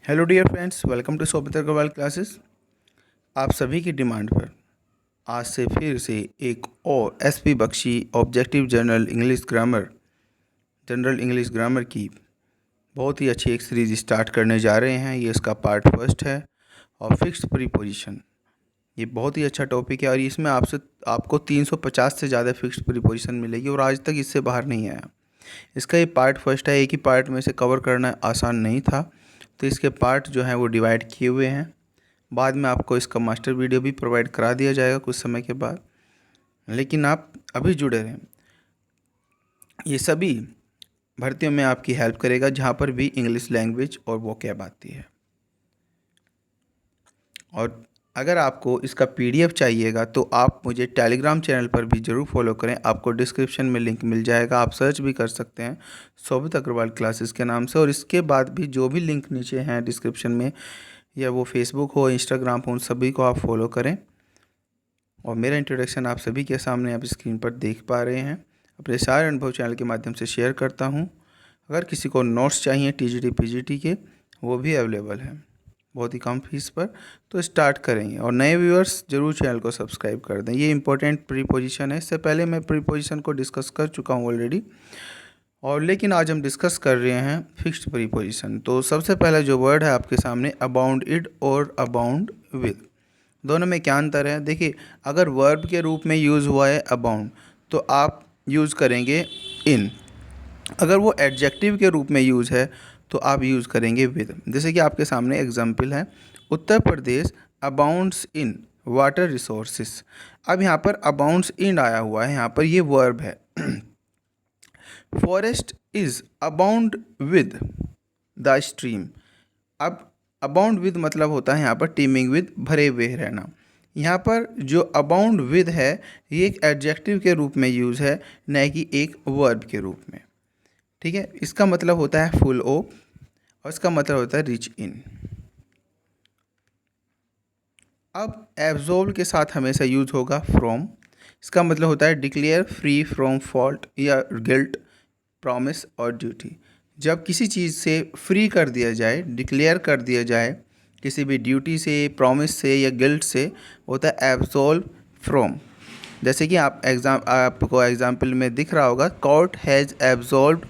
Hello dear friends, welcome to Saumitra Agrawal classes. आप सभी की डिमांड पर आज से फिर से एक और S P Bakshi objective general English grammar की बहुत ही अच्छी एक सीरीज़ स्टार्ट करने जा रहे हैं। ये इसका पार्ट फर्स्ट है और फिक्स्ड प्रीपोजिशन। ये बहुत ही अच्छा टॉपिक है और इसमें आपको 350 से ज़्यादा फिक्स्ड प्रीपोजिशन मिलेगी और आज तक इससे बाहर नहीं आया। इसका ये पार्ट फर्स्ट है, एक ही पार्ट में से कवर करना आसान नहीं था, तो इसके पार्ट जो हैं वो डिवाइड किए हुए हैं। बाद में आपको इसका मास्टर वीडियो भी प्रोवाइड करा दिया जाएगा कुछ समय के बाद, लेकिन आप अभी जुड़े रहें। ये सभी भर्तियों में आपकी हेल्प करेगा जहाँ पर भी इंग्लिश लैंग्वेज और वोकैब आती है। और अगर आपको इसका पीडीएफ चाहिएगा तो आप मुझे टेलीग्राम चैनल पर भी ज़रूर फॉलो करें। आपको डिस्क्रिप्शन में लिंक मिल जाएगा, आप सर्च भी कर सकते हैं सौमित्र अग्रवाल क्लासेस के नाम से। और इसके बाद भी जो भी लिंक नीचे हैं डिस्क्रिप्शन में, या वो फेसबुक हो, इंस्टाग्राम हो, उन सभी को आप फॉलो करें। और मेरा इंट्रोडक्शन आप सभी के सामने आप स्क्रीन पर देख पा रहे हैं। अपने सारे अनुभव चैनल के माध्यम से शेयर करता हूँ। अगर किसी को नोट्स चाहिए टीजीटी पीजीटी के, वो भी अवेलेबल हैं बहुत ही कम फीस पर। तो स्टार्ट करेंगे और नए व्यूअर्स ज़रूर चैनल को सब्सक्राइब कर दें। ये इंपॉर्टेंट प्रीपोजिशन है, इससे पहले मैं प्रीपोजिशन को डिस्कस कर चुका हूँ ऑलरेडी, और लेकिन आज हम डिस्कस कर रहे हैं फिक्स्ड प्रीपोजिशन। तो सबसे पहला जो वर्ड है आपके सामने अबाउंड इड और अबाउंड विद, दोनों में क्या अंतर है? देखिए, अगर वर्ब के रूप में यूज़ हुआ है अबाउंड तो आप यूज़ करेंगे इन। अगर वो एडजेक्टिव के रूप में यूज़ है तो आप यूज़ करेंगे विद। जैसे कि आपके सामने एग्जाम्पल है, Uttar Pradesh abounds in water resources. अब यहाँ पर अबाउंड्स इन आया हुआ है, यहाँ पर ये वर्ब है। Forest is abound with the stream. अब अबाउंड विद मतलब होता है यहाँ पर टीमिंग विद, भरे हुए रहना। यहाँ पर जो अबाउंड विद है ये एक एडजेक्टिव के रूप में यूज़ है, न कि एक वर्ब के रूप में। ठीक है, इसका मतलब होता है फुल ऑफ और इसका मतलब होता है रिच इन। अब एब्जॉर्ब के साथ हमेशा यूज होगा फ्रॉम। इसका मतलब होता है डिक्लेयर फ्री फ्रॉम फॉल्ट या गिल्ट, प्रॉमिस और ड्यूटी। जब किसी चीज़ से फ्री कर दिया जाए, डिक्लेयर कर दिया जाए किसी भी ड्यूटी से, प्रॉमिस से या गिल्ट से, होता है एब्सॉल्व फ्रॉम। जैसे कि आपको एग्जाम्पल में दिख रहा होगा, court has absolved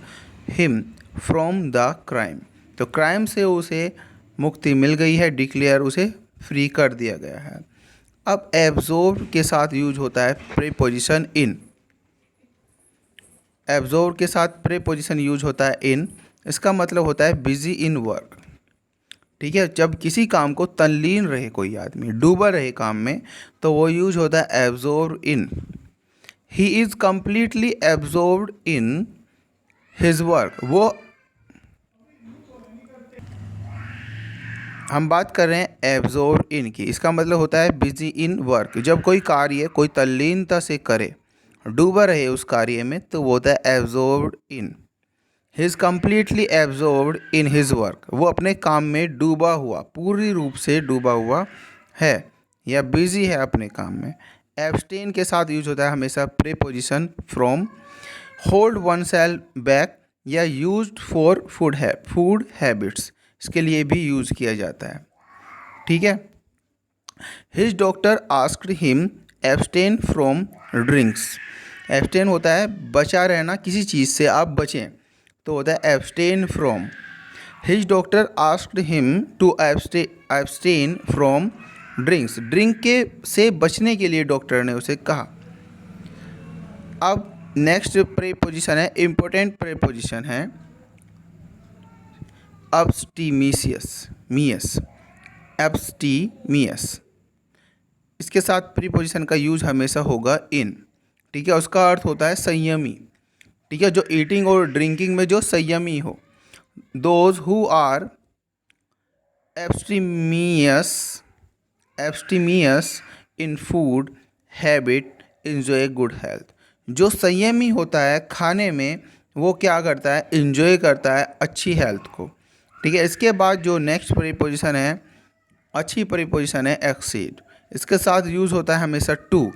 him from the crime. तो क्राइम से उसे मुक्ति मिल गई है, डिक्लेयर उसे फ्री कर दिया गया है। अब एब्जॉर्ब के साथ यूज होता है प्रीपोजिशन इन। एब्जॉर्ब के साथ प्रीपोजिशन यूज होता है इन। इसका मतलब होता है बिजी इन वर्क। ठीक है, जब किसी काम को तल्लीन रहे, कोई आदमी डूबा रहे काम में, तो वो यूज होता है absorb in. He is completely absorbed in his work. वो हम बात कर रहे हैं एब्जॉर्ब इन की। इसका मतलब होता है बिजी इन वर्क। जब कोई कार्य कोई तल्लीनता से करे, डूबा रहे उस कार्य में, तो वो होता है absorbed in. He is completely absorbed in his work. वो अपने काम में डूबा हुआ, पूरी रूप से डूबा हुआ है या बिजी है अपने काम में। एब्सटेन के साथ यूज होता है हमेशा preposition from. Hold one self back या यूज्ड फॉर फूड हैबिट्स, इसके लिए भी यूज़ किया जाता है। ठीक है, his doctor asked him abstain from drinks. Abstain होता है बचा रहना, किसी चीज़ से आप बचें, तो होता है abstain from. His doctor asked him to abstain from drinks. Drink के से बचने के लिए डॉक्टर ने उसे कहा। अब नेक्स्ट प्रीपोजिशन है, इम्पोर्टेंट प्रीपोजिशन है एब्सटीमियस। इसके साथ प्रीपोजिशन का यूज हमेशा होगा इन। ठीक है, उसका अर्थ होता है संयमी। ठीक है, जो ईटिंग और ड्रिंकिंग में जो संयमी हो। Those who are abstemious in food habit enjoy good health. जो संयमी होता है खाने में, वो क्या करता है? इंजॉय करता है अच्छी हेल्थ को। ठीक है, इसके बाद जो नेक्स्ट प्रीपोजिशन है, अच्छी प्रीपोजिशन है एक्सीड। इसके साथ यूज़ होता है हमेशा टू।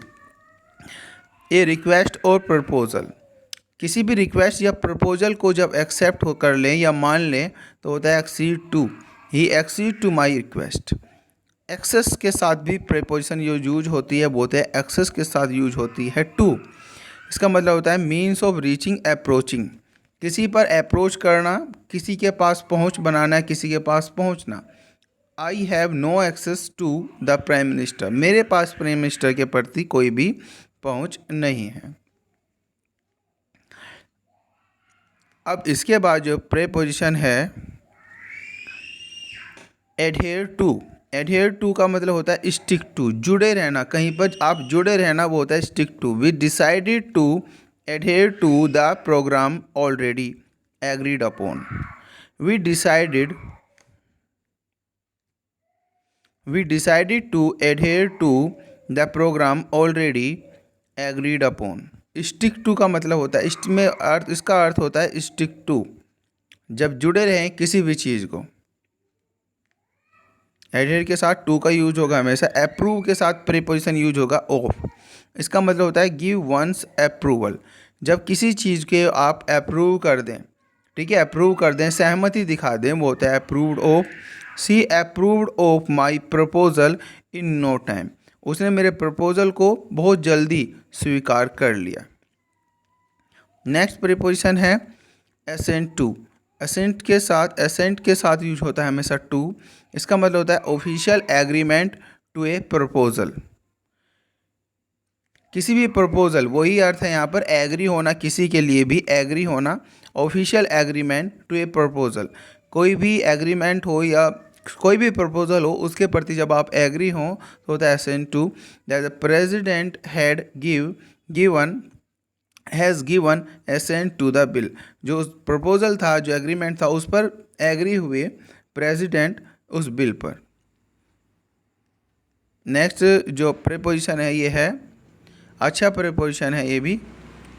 ए रिक्वेस्ट और प्रपोजल, किसी भी रिक्वेस्ट या प्रपोजल को जब एक्सेप्ट कर लें या मान लें तो होता है accede to. He accede to my request. Access के साथ भी प्रीपोजिशन यूज होती है, वो होते हैं एक्सेस के साथ यूज होती है टू। इसका मतलब होता है मीन्स ऑफ रीचिंग, अप्रोचिंग, किसी पर अप्रोच करना, किसी के पास पहुंच बनाना, किसी के पास पहुंचना। I have no access to the prime minister, मेरे पास प्राइम मिनिस्टर के प्रति कोई भी पहुंच नहीं है। अब इसके बाद जो प्रीपोजिशन है एडहेयर टू। एडहेयर टू का मतलब होता है स्टिक टू, जुड़े रहना, कहीं पर आप जुड़े रहना, वो होता है stick to. We decided to adhere to the program already agreed upon. We decided to adhere to the program already agreed upon. Stick to का मतलब होता है इसका अर्थ होता है स्टिक टू, जब जुड़े रहें किसी भी चीज़ को। एडहेयर के साथ टू का यूज होगा हमेशा। अप्रूव के साथ प्रीपोजिशन यूज होगा ऑफ। इसका मतलब होता है गिव वंस अप्रूवल, जब किसी चीज़ के आप अप्रूव कर दें, ठीक है, अप्रूव कर दें, सहमति दिखा दें, वो होता है approved of. She approved of my proposal in no time, उसने मेरे प्रपोजल को बहुत जल्दी स्वीकार कर लिया। नेक्स्ट प्रीपोजिशन है एसेंट टू। एसेंट के साथ यूज होता है हमेशा टू। इसका मतलब होता है official agreement to a proposal, किसी भी प्रपोजल, वही अर्थ है यहाँ पर एग्री होना, किसी के लिए भी एग्री होना। Official agreement to a proposal, कोई भी एग्रीमेंट हो या कोई भी प्रपोजल हो, उसके प्रति जब आप एग्री हो तो होता है assent to. That the president has given assent to the bill, जो प्रपोजल था, जो एग्रीमेंट था, उस पर एग्री हुए प्रेसिडेंट उस बिल पर। नेक्स्ट जो प्रीपोजिशन है ये है अच्छा प्रीपोजिशन है ये भी,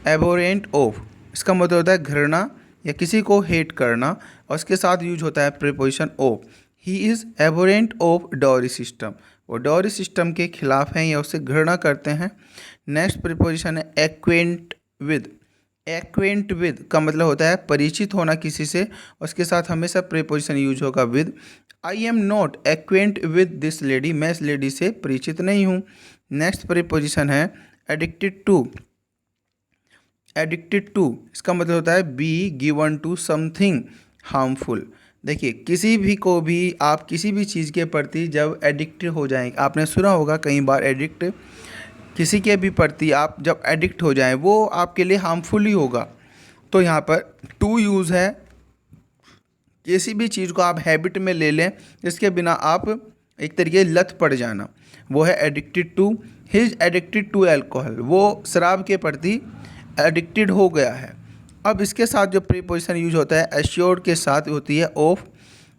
एबोरेंट ऑफ। इसका मतलब होता है घृणा या किसी को हेट करना, और इसके साथ यूज होता है preposition of. He is abhorrent of dowry system, वो डॉरी सिस्टम के खिलाफ हैं या उससे घृणा करते हैं। नेक्स्ट प्रीपोजिशन है एक्वेंट विद। एक्वेंट विद का मतलब होता है परिचित होना किसी से, उसके साथ हमेशा प्रीपोजिशन यूज होगा with. I am not acquaint with this lady, मैं इस लेडी से परिचित नहीं हूँ। नेक्स्ट प्रीपोजिशन है एडिक्टेड टू। एडिक्टेड टू इसका मतलब होता है be given to something harmful. देखिए किसी भी को भी आप किसी भी चीज़ के प्रति जब एडिक्टेड हो जाएंगे, आपने सुना होगा कई बार एडिक्ट, किसी के भी प्रति आप जब एडिक्ट हो जाएं वो आपके लिए हार्मफुल ही होगा। तो यहाँ पर टू यूज़ है, किसी भी चीज़ को आप हैबिट में ले लें जिसके बिना आप एक तरीके लत पड़ जाना, वो है addicted to. He is addicted to alcohol, वो शराब के प्रति एडिक्टेड हो गया है। अब इसके साथ जो प्रीपोजिशन यूज होता है एश्योर्ड के साथ होती है ऑफ।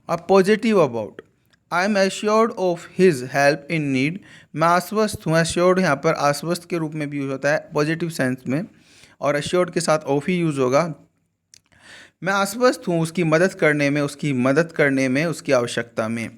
अब positive about, I am assured of his help in need, मैं आश्वस्त हूँ। एश्योर्ड यहाँ पर आश्वस्त के रूप में भी यूज होता है पॉजिटिव सेंस में, और एश्योर्ड के साथ ऑफ ही यूज होगा। मैं आश्वस्त हूँ उसकी मदद करने में, उसकी आवश्यकता में।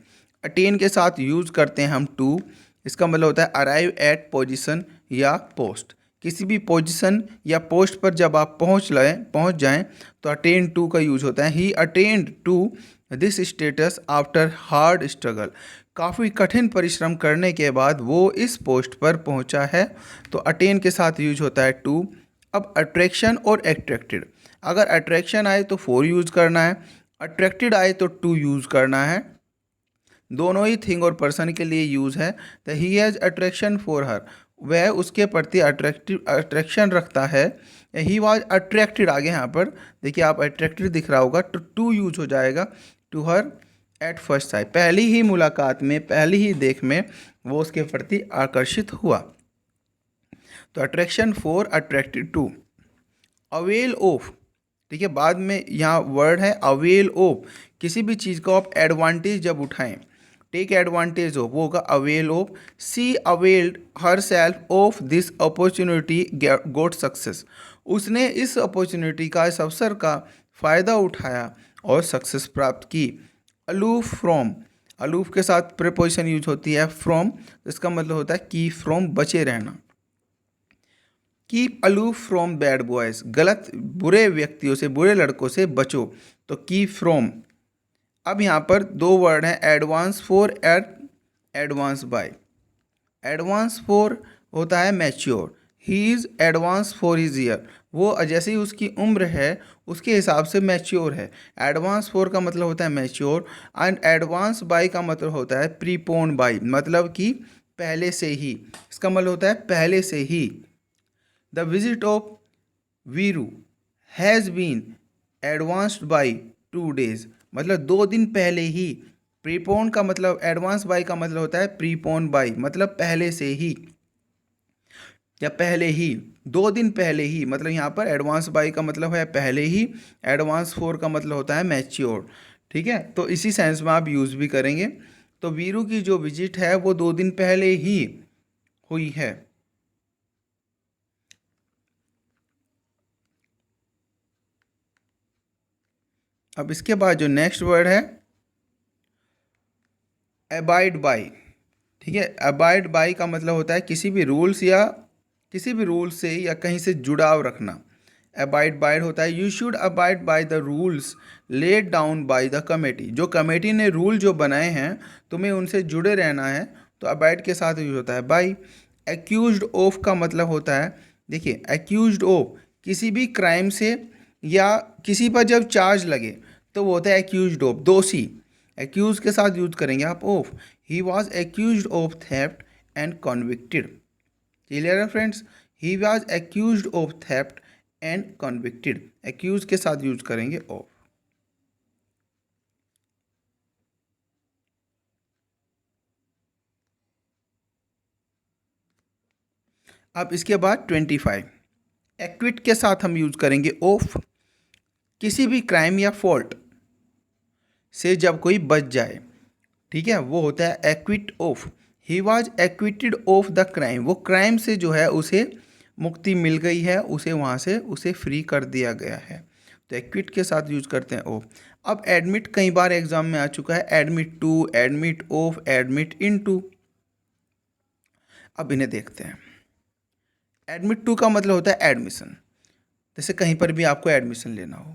अटेन के साथ यूज करते हैं हम टू। इसका मतलब होता है अराइव एट पोजीशन या पोस्ट, किसी भी पोजीशन या पोस्ट पर जब आप पहुँच जाएं तो अटेन टू का यूज होता है। He attained to this status after hard struggle, काफ़ी कठिन परिश्रम करने के बाद वो इस पोस्ट पर पहुंचा है, तो अटेन के साथ यूज होता है टू। अब अट्रैक्शन और एट्रैक्टेड, अगर अट्रैक्शन आए तो फोर यूज करना है, अट्रैक्टेड आए तो टू यूज करना है। दोनों ही थिंग और पर्सन के लिए यूज है। तो he has attraction for her, वह उसके प्रति अट्रैक्शन रखता है। ही वॉज अट्रैक्टेड, आगे यहाँ पर देखिए आप अट्रैक्टेड दिख रहा होगा तो टू यूज हो जाएगा to her at first sight, पहली ही मुलाकात में, पहली ही देख में वो उसके प्रति आकर्षित हुआ। तो attraction for, attracted to. Avail of, ठीक है, बाद में यहाँ वर्ड है अवेल ऑफ, किसी भी चीज़ को आप एडवांटेज जब उठाएं, टेक एडवांटेज ऑफ, वो होगा avail of. She availed herself of this opportunity got success, उसने इस अपॉर्चुनिटी का, इस अवसर का फ़ायदा उठाया और सक्सेस प्राप्त की। अलूफ फ्रॉम, अलूफ के साथ प्रीपोजिशन यूज होती है फ्रॉम, इसका मतलब होता है की फ्रॉम, बचे रहना। Keep aloof from bad boys, गलत बुरे व्यक्तियों से, बुरे लड़कों से बचो, तो कीप फ्रॉम अब यहाँ पर दो वर्ड हैं, advance for at advance by. Advance for होता है mature, he is advance for his year, वो जैसे ही उसकी उम्र है उसके हिसाब से मैच्योर है। एडवांस फॉर का मतलब होता है मैच्योर, एंड एडवांस बाय का मतलब होता है प्रीपोन बाय, मतलब कि पहले से ही, इसका मतलब होता है पहले से ही। The visit of Veeru has been advanced by 2 days, मतलब 2 दिन पहले ही। प्रीपोन का मतलब, एडवांस बाय का मतलब होता है प्रीपोन बाय, मतलब पहले से ही या पहले ही, 2 दिन पहले ही, मतलब यहाँ पर एडवांस बाय का मतलब है पहले ही, एडवांस फोर का मतलब होता है मैच्योर। ठीक है, तो इसी सेंस में आप यूज़ भी करेंगे। तो वीरू की जो विजिट है वो 2 दिन पहले ही हुई है। अब इसके बाद जो नेक्स्ट वर्ड है अबाइड बाय। ठीक है, अबाइड बाय का मतलब होता है किसी भी रूल्स या किसी भी रूल से या कहीं से जुड़ाव रखना। अबाइड बाय होता है you should abide by the rules laid down by the committee, जो कमेटी ने रूल जो बनाए हैं तुम्हें उनसे जुड़े रहना है, तो अबाइड के साथ यूज होता है बाय। एक्यूज्ड ऑफ का मतलब होता है, देखिए एक्यूज्ड ऑफ किसी भी क्राइम से या किसी पर जब चार्ज लगे तो वो होता है एक्यूज्ड ऑफ, दोषी। एक्यूज के साथ यूज करेंगे आप of. He was accused of theft and convicted. Clear है friends, he was accused of theft and convicted, accuse के साथ यूज करेंगे ऑफ। अब इसके बाद 25 एक्विट के साथ हम यूज करेंगे ऑफ। किसी भी क्राइम या फॉल्ट से जब कोई बच जाए, ठीक है, वो होता है equity of. He was acquitted of the crime, वो क्राइम से जो है उसे मुक्ति मिल गई है, उसे वहाँ से उसे फ्री कर दिया गया है, तो एक्विट के साथ यूज करते हैं ऑफ। अब एडमिट कई बार एग्जाम में आ चुका है, admit to, admit of, admit in to. अब इन्हें देखते हैं। एडमिट टू का मतलब होता है एडमिशन, जैसे कहीं पर भी आपको एडमिशन लेना हो,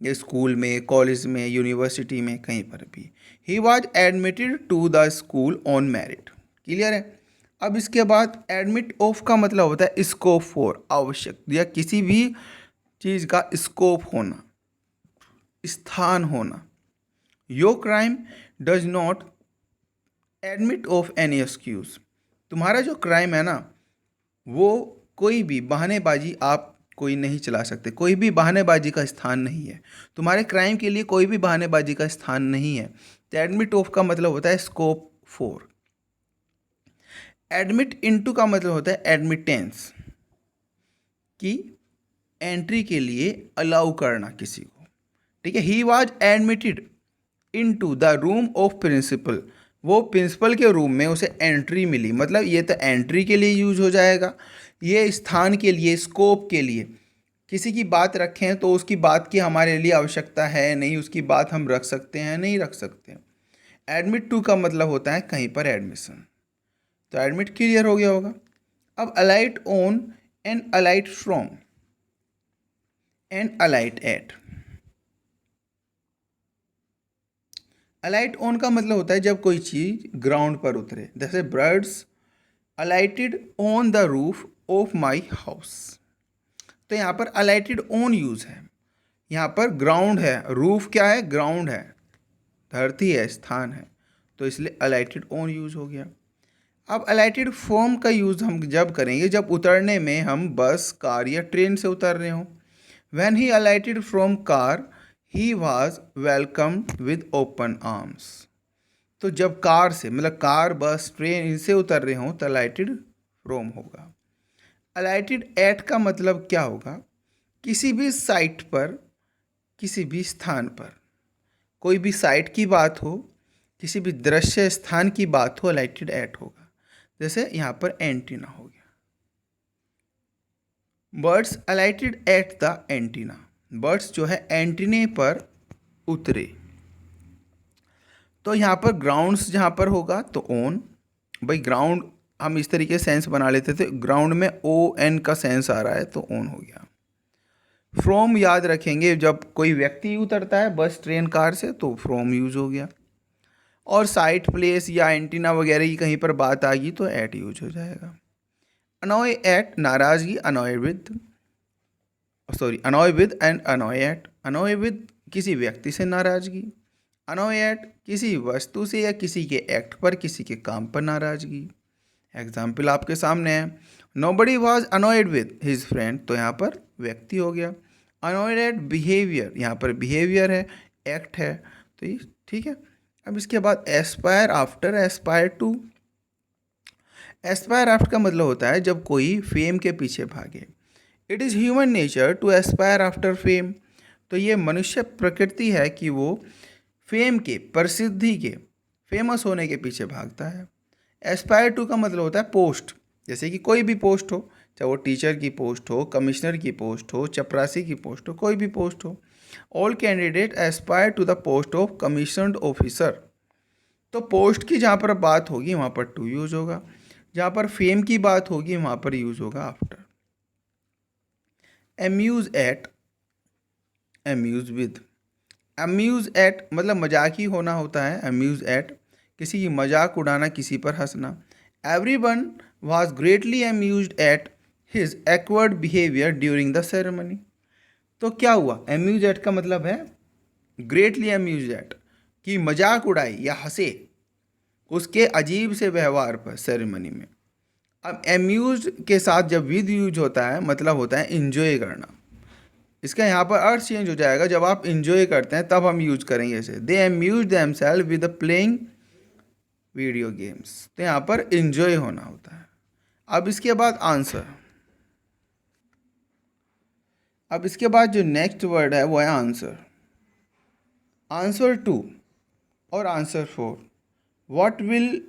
या स्कूल में, कॉलेज में, यूनिवर्सिटी में, कहीं पर भी। He was admitted to the school on merit. Clear है। अब इसके बाद एडमिट ऑफ का मतलब होता है स्कोप फॉर, आवश्यक या किसी भी चीज़ का स्कोप होना, स्थान होना। Your crime does not admit of any excuse, तुम्हारा जो क्राइम है ना वो कोई भी बहानेबाजी आप कोई नहीं चला सकते, कोई भी बहानेबाजी का स्थान नहीं है, तुम्हारे क्राइम के लिए कोई भी बहानेबाजी का स्थान नहीं है। तो एडमिट ऑफ का मतलब होता है स्कोप फॉर। एडमिट इनटू का मतलब होता है एडमिटेंस, कि एंट्री के लिए अलाउ करना किसी को। ठीक है, he was admitted into the room of principal, वो प्रिंसिपल के रूम में उसे एंट्री मिली, मतलब ये तो एंट्री के लिए यूज हो जाएगा, ये स्थान के लिए, स्कोप के लिए। किसी की बात रखें तो उसकी बात की हमारे लिए आवश्यकता है नहीं, उसकी बात हम रख सकते हैं नहीं रख सकते। एडमिट टू का मतलब होता है कहीं पर एडमिशन, तो एडमिट क्लियर हो गया होगा। अब alight on and alight from and alight at. Alight on का मतलब होता है जब कोई चीज़ ग्राउंड पर उतरे, जैसे birds अलाइटेड on the roof of my house. तो यहाँ पर अलाइटेड ऑन यूज़ है, यहाँ पर ग्राउंड है, रूफ क्या है, ग्राउंड है, धरती है, स्थान है, तो इसलिए अलाइटेड ऑन यूज़ हो गया। अब अलाइटेड फ्रॉम का यूज़ हम जब करेंगे जब उतरने में हम बस, कार या ट्रेन से उतर रहे हों। When he अलाइटेड from car he was welcomed with open arms. तो जब कार से, मतलब कार, बस, ट्रेन, इनसे उतर रहे हों तो अलाइटेड फ्रॉम होगा। अलाइटेड एट का मतलब क्या होगा, किसी भी साइट पर, किसी भी स्थान पर, कोई भी साइट की बात हो, किसी भी दृश्य स्थान की बात हो, अलाइटेड एट होगा। जैसे यहाँ पर एंटीना हो गया, birds अलाइटेड at the antenna, birds जो है एंटीने पर उतरे। तो यहाँ पर ग्राउंड्स जहाँ पर होगा तो ओन, भाई ग्राउंड हम इस तरीके से सेंस बना लेते थे, ग्राउंड में ओ एन का सेंस आ रहा है तो ओन हो गया। फ्रॉम याद रखेंगे, जब कोई व्यक्ति उतरता है बस ट्रेन कार से तो फ्रॉम यूज हो गया। और साइट प्लेस या एंटीना वगैरह की कहीं पर बात आ गई तो एट यूज हो जाएगा। अनॉय एट नाराजगी, annoy with, sorry annoy with and annoy at. Annoy with किसी व्यक्ति से नाराजगी, अनॉय एट किसी वस्तु से या किसी के एक्ट पर, किसी के काम पर नाराजगी। एग्जाम्पल आपके सामने है, nobody was annoyed with his friend, तो यहाँ पर व्यक्ति हो गया। अनॉयड एट बिहेवियर, यहाँ पर बिहेवियर है, एक्ट है, तो ये ठीक है। अब इसके बाद aspire after, aspire to. Aspire after का मतलब होता है जब कोई फेम के पीछे भागे। It is human nature to aspire after fame, तो ये मनुष्य प्रकृति है कि वो फेम के, प्रसिद्धि के, फेमस होने के पीछे भागता है। एस्पायर टू का मतलब होता है पोस्ट, जैसे कि कोई भी पोस्ट हो, चाहे वो टीचर की पोस्ट हो, कमिश्नर की पोस्ट हो, चपरासी की पोस्ट हो, कोई भी पोस्ट हो। All candidate aspire to the post of commissioned officer, तो पोस्ट की जहाँ पर बात होगी वहाँ पर टू यूज होगा, जहाँ पर फेम की बात होगी वहाँ पर यूज होगा after. Amuse at, amuse with. Amuse at मतलब मजाकी होना होता है। अम्यूज एट किसी की मजाक उड़ाना, किसी पर हंसना। Everyone was greatly amused at his acquired behaviour during the ceremony, तो क्या हुआ, अम्यूज एट का मतलब है ग्रेटली अम्यूज एट, कि मजाक उड़ाई या हंसे उसके अजीब से व्यवहार पर सेरेमनी में। अब अम्यूज के साथ जब विद यूज होता है मतलब होता है इंजॉय करना। इसका यहाँ पर अर्थ चेंज हो जाएगा, जब आप इंजॉय करते हैं तब हम यूज करेंगे इसे। They amuse themselves with playing video games, तो यहाँ पर इंजॉय होना होता है। अब इसके बाद आंसर, अब इसके बाद जो नेक्स्ट वर्ड है वो है आंसर। आंसर टू और answer for. What will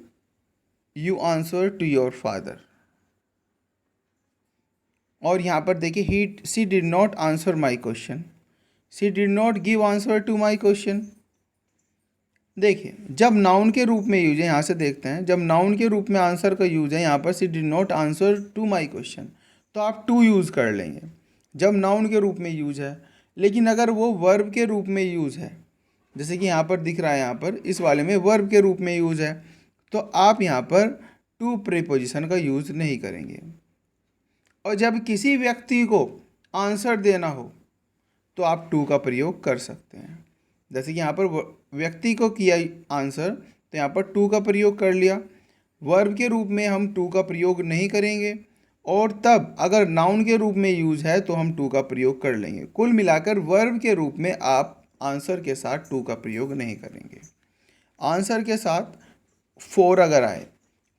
you answer to your father, और यहाँ पर देखिए ही, she did not answer my question, she did not give answer to my question. देखिए जब नाउन के रूप में यूज है, यहाँ से देखते हैं, जब नाउन के रूप में आंसर का यूज है यहाँ पर she did not answer to my question, तो आप टू यूज़ कर लेंगे जब नाउन के रूप में यूज है। लेकिन अगर वो वर्ब के रूप में यूज है, जैसे कि यहाँ पर दिख रहा है, यहाँ पर इस वाले में वर्ब के रूप में यूज है, तो आप यहाँ पर टू प्रीपोजिशन का यूज नहीं करेंगे। और जब किसी व्यक्ति को आंसर देना हो तो आप टू का प्रयोग कर सकते हैं। जैसे कि यहाँ पर व्यक्ति को किया आंसर, तो यहाँ पर टू का प्रयोग कर लिया। वर्ब के रूप में हम टू का प्रयोग नहीं करेंगे, और तब अगर नाउन के रूप में यूज है तो हम टू का प्रयोग कर लेंगे। कुल मिलाकर वर्ब के रूप में आप आंसर के साथ टू का प्रयोग नहीं करेंगे। आंसर के साथ फोर अगर आए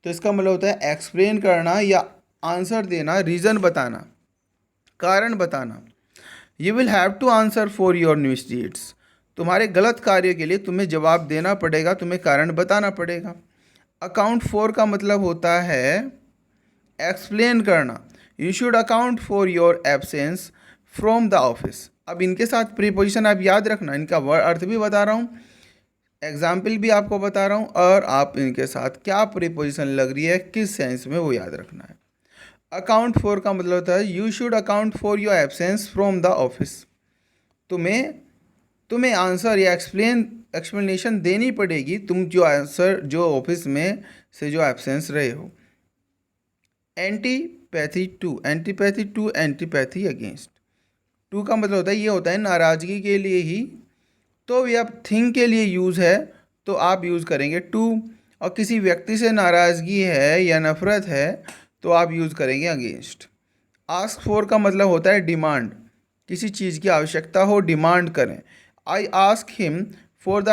तो इसका मतलब होता है एक्सप्लेन करना या आंसर देना, रीज़न बताना, कारण बताना। You will have to answer for your misdeeds, तुम्हारे गलत कार्य के लिए तुम्हें जवाब देना पड़ेगा, तुम्हें कारण बताना पड़ेगा। अकाउंट फॉर का मतलब होता है एक्सप्लेन करना। You should account for your absence from the office. अब इनके साथ प्रीपोजिशन आप याद रखना, इनका अर्थ भी बता रहा हूँ, एग्जाम्पल भी आपको बता रहा हूँ, और आप इनके साथ क्या प्रीपोजिशन लग रही है, किस सेंस में, वो याद रखना है। अकाउंट फॉर का मतलब होता है you should account for your absence from the office, तुम्हें आंसर या एक्सप्लेनेशन देनी पड़ेगी, तुम जो आंसर, जो ऑफिस में से जो एब्सेंस रहे हो। Antipathy to, antipathy to, antipathy against. To का मतलब होता है, ये होता है नाराज़गी के लिए ही, तो या थिंग के लिए यूज़ है तो आप यूज़ करेंगे टू, और किसी व्यक्ति से नाराज़गी है या नफ़रत है तो आप यूज़ करेंगे अगेंस्ट। आस्क फॉर का मतलब होता है डिमांड, किसी चीज़ की आवश्यकता हो, डिमांड करें। I ask him for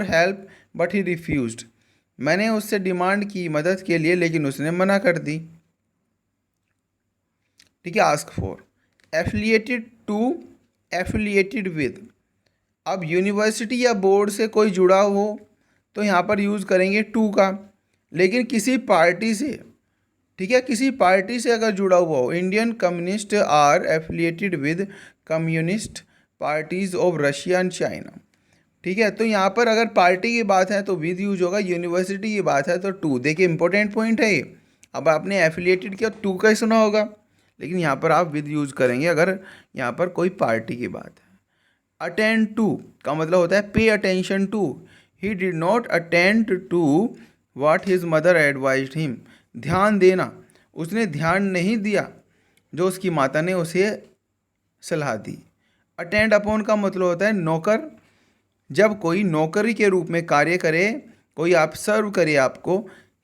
help but he refused, मैंने उससे डिमांड की मदद के लिए लेकिन उसने मना कर दी। ठीक है, ask for. Affiliated to, affiliated with. अब यूनिवर्सिटी या बोर्ड से कोई जुड़ा हो तो यहाँ पर यूज़ करेंगे टू का, लेकिन किसी पार्टी से, ठीक है, किसी पार्टी से अगर जुड़ा हुआ हो, Indian communist are affiliated with communist parties of Russia and China. ठीक है, तो यहाँ पर अगर पार्टी की बात है तो विद यूज होगा, यूनिवर्सिटी की बात है तो टू। देखिए इंपॉर्टेंट पॉइंट है ये। अब आपने एफिलिएटेड किया, टू का ही सुना होगा, लेकिन यहाँ पर आप विद यूज़ करेंगे अगर यहाँ पर कोई पार्टी की बात है। अटेंड टू का मतलब होता है pay attention to. He did not attend to what his mother advised him. ध्यान देना, उसने ध्यान नहीं दिया जो उसकी माता ने उसे सलाह दी। अटेंड अपॉन का मतलब होता है नौकर। जब कोई नौकरी के रूप में कार्य करे, कोई आप सर्व करे आपको,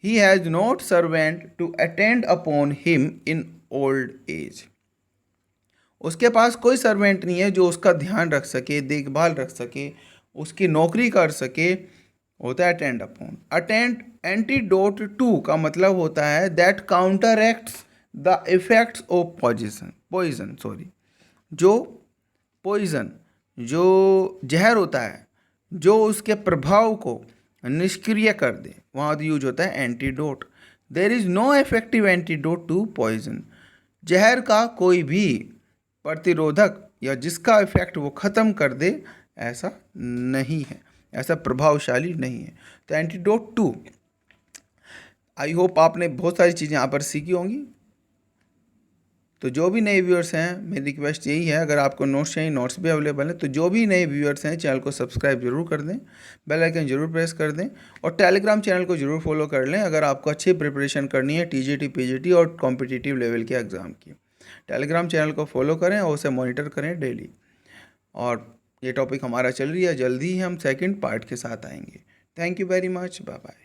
he has not servant to attend upon him in old age. उसके पास कोई सर्वेंट नहीं है जो उसका ध्यान रख सके, देखभाल रख सके, उसकी नौकरी कर सके, होता है attend upon. Attend antidote to का मतलब होता है that counteracts the effects of poison जो पॉइजन, जो जहर होता है, जो उसके प्रभाव को निष्क्रिय कर दे, वहाँ यूज होता है antidote. There is no effective antidote to poison. जहर का कोई भी प्रतिरोधक या जिसका इफेक्ट वो ख़त्म कर दे ऐसा नहीं है, ऐसा प्रभावशाली नहीं है। तो एंटीडोट टू। आई होप आपने बहुत सारी चीज़ें यहाँ पर सीखी होंगी। तो जो भी नए व्यूअर्स हैं, मेरी रिक्वेस्ट यही है, अगर आपको नोट्स चाहिए, नोट्स भी अवेलेबल हैं। तो जो भी नए व्यूअर्स हैं, चैनल को सब्सक्राइब जरूर कर दें, बेल आइकन जरूर प्रेस कर दें और टेलीग्राम चैनल को जरूर फॉलो कर लें अगर आपको अच्छी प्रिपरेशन करनी है टीजीटी, पीजीटी और कॉम्पिटिटिव लेवल के एग्ज़ाम की। टेलीग्राम चैनल को फॉलो करें और उसे मॉनिटर करें डेली। और ये टॉपिक हमारा चल रही है, जल्दी ही हम सेकंड पार्ट के साथ आएंगे। Thank you very much, bye bye.